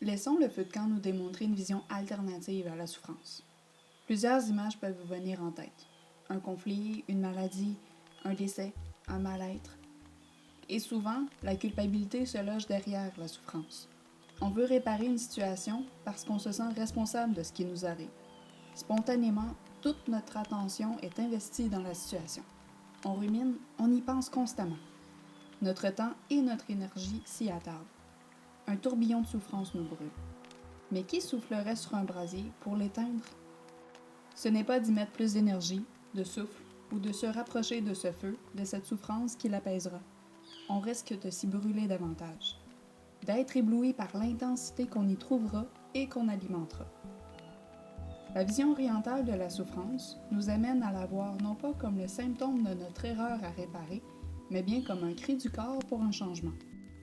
Laissons le feu de camp nous démontrer une vision alternative à la souffrance. Plusieurs images peuvent vous venir en tête. Un conflit, une maladie, un décès, un mal-être. Et souvent, la culpabilité se loge derrière la souffrance. On veut réparer une situation parce qu'on se sent responsable de ce qui nous arrive. Spontanément, toute notre attention est investie dans la situation. On rumine, on y pense constamment. Notre temps et notre énergie s'y attardent. Un tourbillon de souffrance nous brûle. Mais qui soufflerait sur un brasier pour l'éteindre? Ce n'est pas d'y mettre plus d'énergie, de souffle, ou de se rapprocher de ce feu, de cette souffrance qui l'apaisera. On risque de s'y brûler davantage, d'être ébloui par l'intensité qu'on y trouvera et qu'on alimentera. La vision orientale de la souffrance nous amène à la voir non pas comme le symptôme de notre erreur à réparer, mais bien comme un cri du corps pour un changement.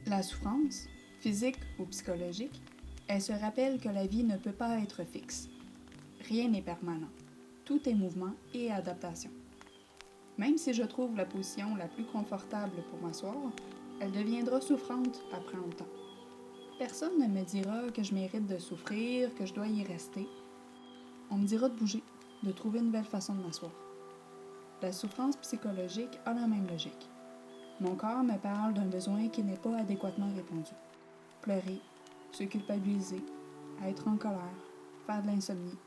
La souffrance, physique ou psychologique, elle se rappelle que la vie ne peut pas être fixe. Rien n'est permanent. Tout est mouvement et adaptation. Même si je trouve la position la plus confortable pour m'asseoir, elle deviendra souffrante après un temps. Personne ne me dira que je mérite de souffrir, que je dois y rester. On me dira de bouger, de trouver une nouvelle façon de m'asseoir. La souffrance psychologique a la même logique. Mon corps me parle d'un besoin qui n'est pas adéquatement répondu. Pleurer, se culpabiliser, être en colère, faire de l'insomnie,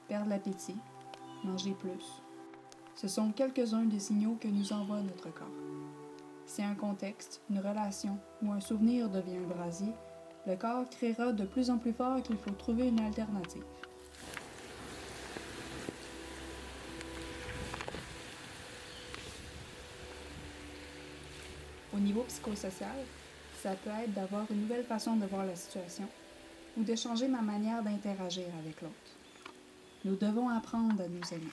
perdre l'appétit, manger plus. Ce sont quelques-uns des signaux que nous envoie notre corps. Si un contexte, une relation ou un souvenir devient un brasier, le corps criera de plus en plus fort qu'il faut trouver une alternative. Au niveau psychosocial, ça peut être d'avoir une nouvelle façon de voir la situation ou de changer ma manière d'interagir avec l'autre. Nous devons apprendre à nous aimer.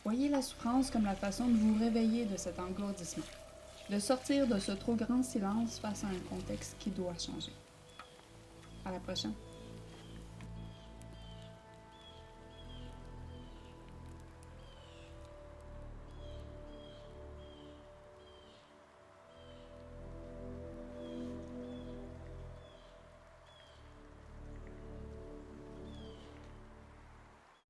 Voyez la souffrance comme la façon de vous réveiller de cet engourdissement, de sortir de ce trop grand silence face à un contexte qui doit changer. À la prochaine.